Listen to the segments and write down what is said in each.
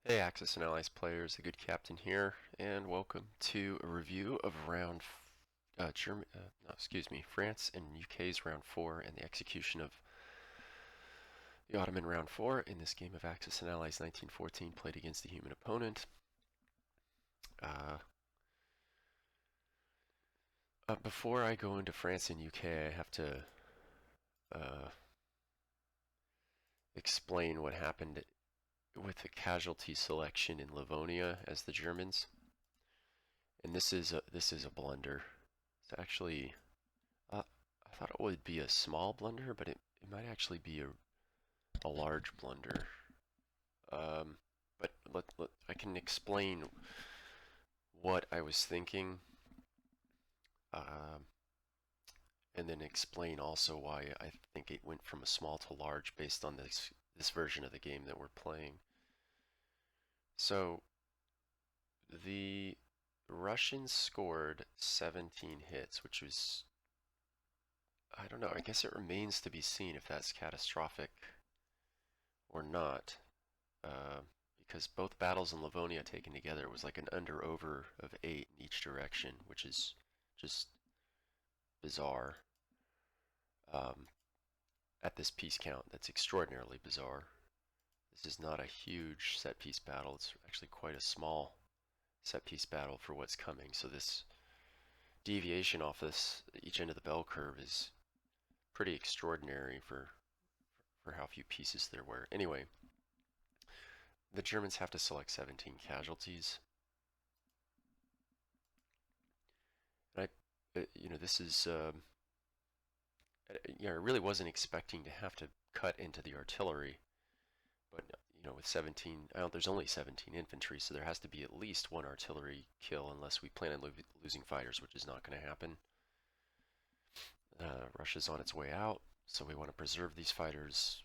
Hey Axis and Allies players, the good captain here, and welcome to a review of France and UK's round 4 and the execution of the Ottoman round 4 in this game of Axis and Allies 1914 played against a human opponent. Uh, Before I go into France and UK, I have to uh, explain what happened with the casualty selection in Livonia as the Germans, and this is a blunder. It's actually I thought it would be a small blunder, but it might actually be a large blunder. Um, but I can explain what I was thinking, um, and then explain also why I think it went from a small to large based on this version of the game that we're playing. So the Russians scored 17 hits, which was, I don't know, I guess it remains to be seen if that's catastrophic or not. uh, because both battles in Livonia taken together was like an under-over of 8 in each direction, which is just bizarre. Um, at this piece count, that's extraordinarily bizarre. This is not a huge set-piece battle. It's actually quite a small set-piece battle for what's coming. So this deviation off this each end of the bell curve is pretty extraordinary for how few pieces there were. Anyway, the Germans have to select 17 casualties. And this is I really wasn't expecting to have to cut into the artillery, but with 17, there's only 17 infantry, so there has to be at least one artillery kill unless we plan on losing fighters, which is not going to happen. Russia's on its way out, so we want to preserve these fighters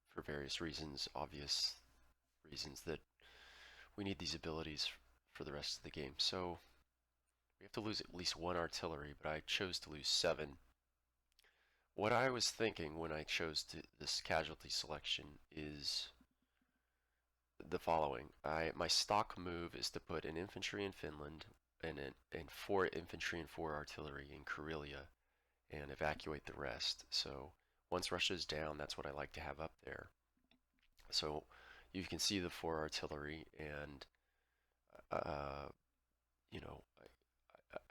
for various reasons, obvious reasons that we need these abilities for the rest of the game. So we have to lose at least one artillery, but I chose to lose 7. What I was thinking when I chose this casualty selection is the following. My stock move is to put an infantry in Finland and 4 infantry and 4 artillery in Karelia and evacuate the rest. So once Russia is down, that's what I like to have up there. So you can see the 4 artillery, and uh, you know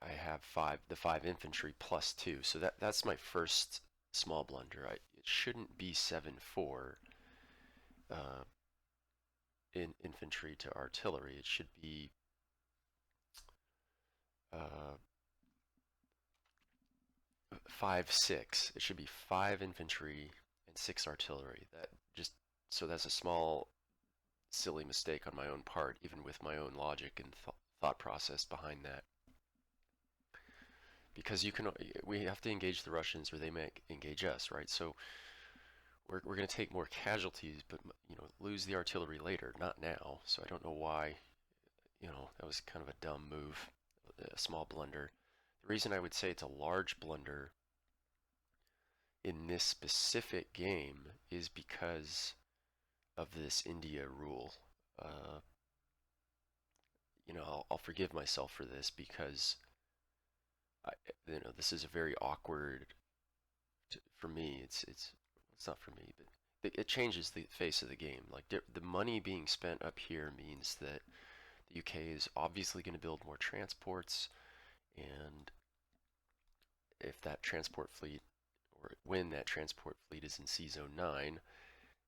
I have the 5 infantry plus 2. So that's my first small blunder. It shouldn't be 7-4 uh, in infantry to artillery. It should be uh, 5-6. It should be 5 infantry and 6 artillery. That's a small silly mistake on my own part, even with my own logic and thought process behind that. Because we have to engage the Russians or they may engage us, right? So we're going to take more casualties, but lose the artillery later, not now. So I don't know why. That was kind of a dumb move, a small blunder. The reason I would say it's a large blunder in this specific game is because of this India rule. Uh, I'll forgive myself for this because I, this is a very awkward for me. It's not for me, but it changes the face of the game. Like the money being spent up here means that the UK is obviously going to build more transports, and if that transport fleet, or when that transport fleet is in C Zone 9,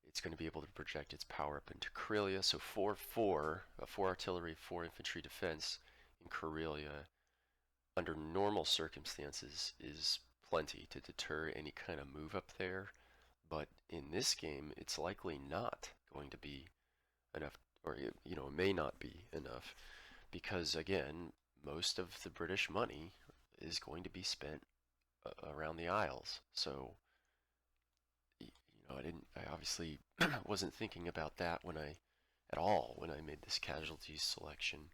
it's going to be able to project its power up into Karelia. So 4-4, 4 artillery, 4 infantry defense in Karelia under normal circumstances is plenty to deter any kind of move up there. But in this game, it's likely not going to be enough, or it may not be enough, because again, most of the British money is going to be spent around the Isles. So I obviously wasn't thinking about that at all when I made this casualties selection.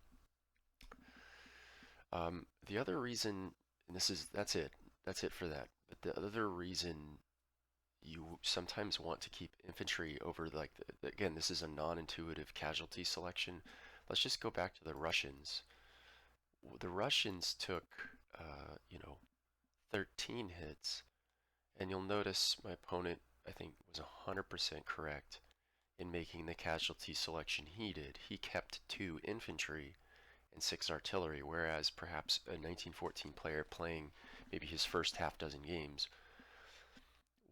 The other reason, and that's it for that. But the other reason you sometimes want to keep infantry over like again, this is a non-intuitive casualty selection. Let's just go back to the Russians. The Russians took, you know, 13 hits, and you'll notice my opponent, I think, was 100% correct in making the casualty selection he did. He kept 2 infantry and 6 artillery, whereas perhaps a 1914 player playing maybe his first half dozen games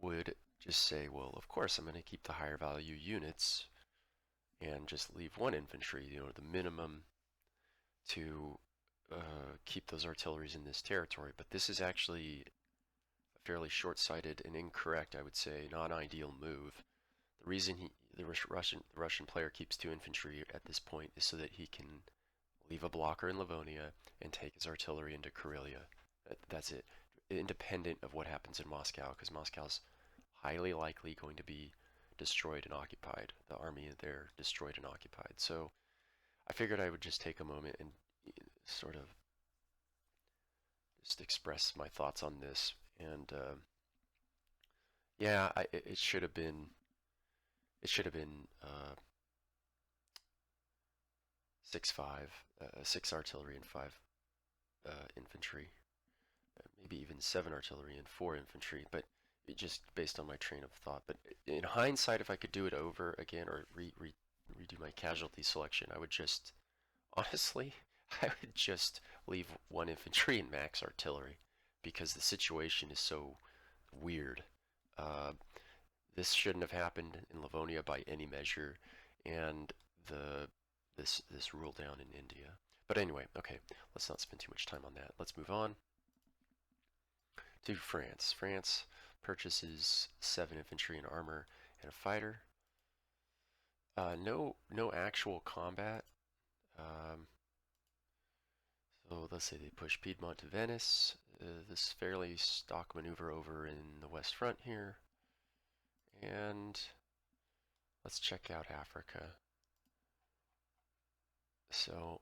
would just say, well, of course I'm going to keep the higher value units and just leave 1 infantry, you know, the minimum to keep those artilleries in this territory. But this is actually a fairly short-sighted and incorrect, I would say, non-ideal move. The reason the Russian player keeps 2 infantry at this point is so that he can leave a blocker in Livonia and take his artillery into Karelia. That's it. Independent of what happens in Moscow, because Moscow's highly likely going to be destroyed and occupied. The army there destroyed and occupied. So I figured I would just take a moment and sort of just express my thoughts on this. And yeah, it should have been 6-5, 6 artillery and 5 infantry, maybe even 7 artillery and 4 infantry. But it just based on my train of thought. But in hindsight, if I could do it over again or redo my casualty selection, I would just honestly, I would just leave 1 infantry and max artillery because the situation is so weird. Uh, this shouldn't have happened in Livonia by any measure, and this rule down in India. But anyway, okay, let's not spend too much time on that. Let's move on to France. France purchases 7 infantry and armor and a fighter. No actual combat. Um, So let's say they push Piedmont to Venice. This fairly stock maneuver over in the West Front here. And let's check out Africa. So,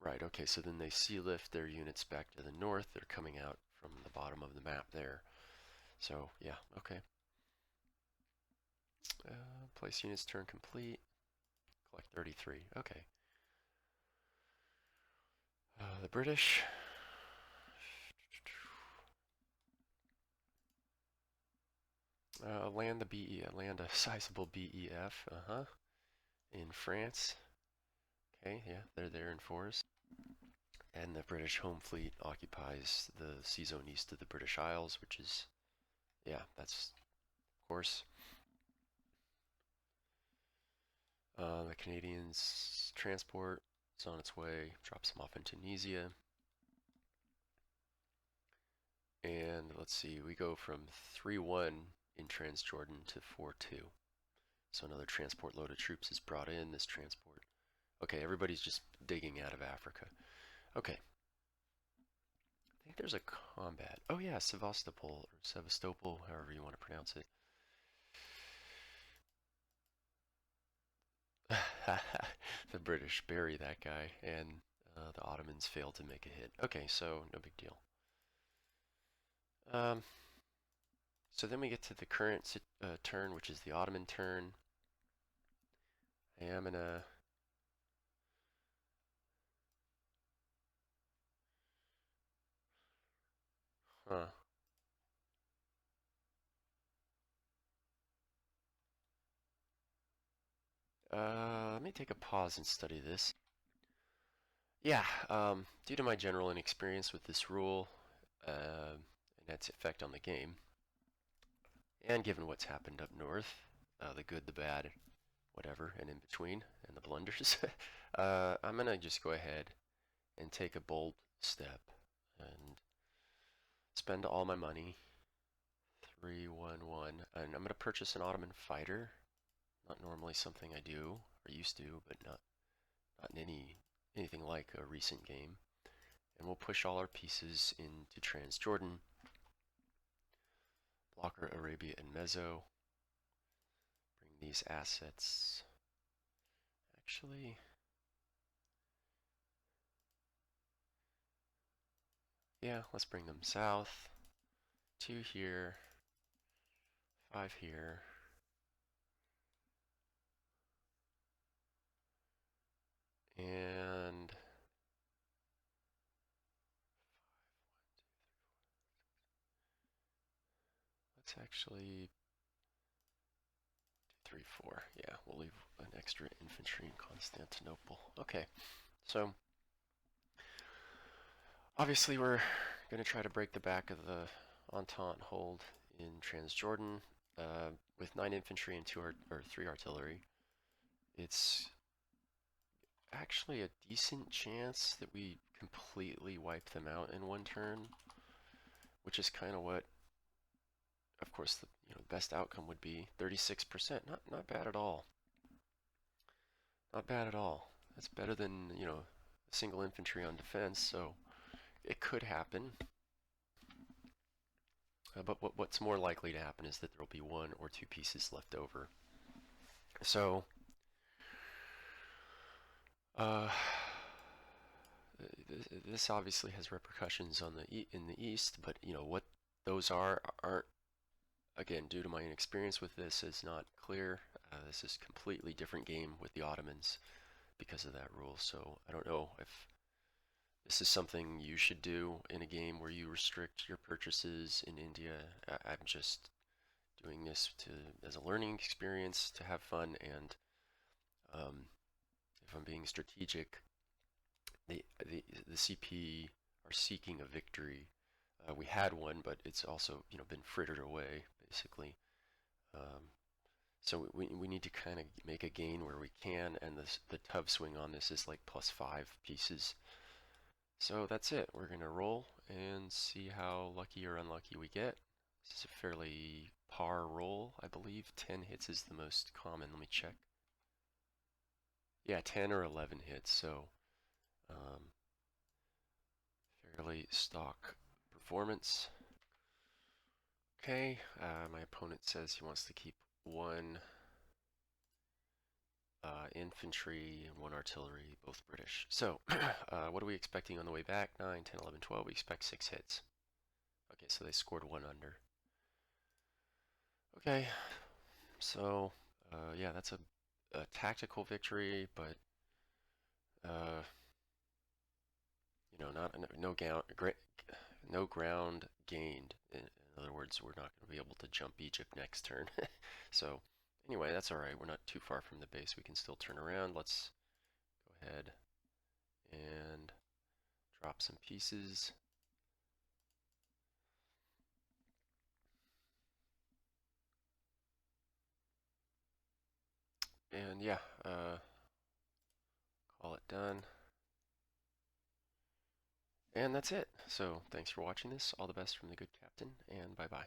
right, okay, so then they sea lift their units back to the north. They're coming out from the bottom of the map there. So, yeah, okay. Place units turn complete. Collect 33. Okay. The British. Land a sizable BEF. In France. Okay, yeah, they're there in force. And the British home fleet occupies the sea zone east of the British Isles, which is, yeah, that's, of course. The Canadians transport is on its way, drops them off in Tunisia. And let's see, we go from 3-1 in Transjordan to 4-2. So another transport load of troops is brought in, this transport. Okay, everybody's just digging out of Africa. Okay. I think there's a combat. Oh yeah, Sevastopol, or Sevastopol, however you want to pronounce it. The British bury that guy, and the Ottomans fail to make a hit. Okay, so no big deal. So then we get to the current turn, which is the Ottoman turn. I am gonna huh. Let me take a pause and study this. Yeah, due to my general inexperience with this rule and its effect on the game, and given what's happened up north, the good, the bad, whatever, and in between, and the blunders, I'm gonna just go ahead and take a bold step and spend all my money. 311, and I'm gonna purchase an Ottoman fighter. Not normally something I do or used to, but not in anything like a recent game. And we'll push all our pieces into Transjordan, blocker Arabia and Meso. Bring these assets. Actually, yeah, let's bring them south to here. 5 here. And let's actually 3, 4. Yeah, we'll leave an extra infantry in Constantinople. Okay, so obviously we're going to try to break the back of the Entente hold in Transjordan with 9 infantry and 3 artillery. It's actually a decent chance that we completely wipe them out in one turn, which is kind of what, of course, the best outcome would be. 36%, not bad at all. Not bad at all. That's better than single infantry on defense, so it could happen. But what's more likely to happen is that there will be 1 or 2 pieces left over. So, uh, this obviously has repercussions on in the east, but what those aren't, again, due to my inexperience with this, is not clear. This is a completely different game with the Ottomans because of that rule. So I don't know if this is something you should do in a game where you restrict your purchases in India. I'm just doing this as a learning experience to have fun, and if I'm being strategic, the CP are seeking a victory. We had one, but it's also been frittered away basically. Um, so we need to kind of make a gain where we can, and the tub swing on this is like +5 pieces. So that's it. We're gonna roll and see how lucky or unlucky we get. This is a fairly par roll, I believe. 10 hits is the most common. Let me check. Yeah, 10 or 11 hits. So um, fairly stock performance. Okay, my opponent says he wants to keep 1 infantry and 1 artillery, both British. So what are we expecting on the way back? 9, 10, 11, 12. We expect 6 hits. Okay, so they scored 1 under. Okay, so yeah, that's a tactical victory, but uh, not no ground gained. In other words, we're not going to be able to jump Egypt next turn. So anyway, that's all right. We're not too far from the base. We can still turn around. Let's go ahead and drop some pieces. And yeah, call it done. And that's it. So thanks for watching this. All the best from the good captain, and bye-bye.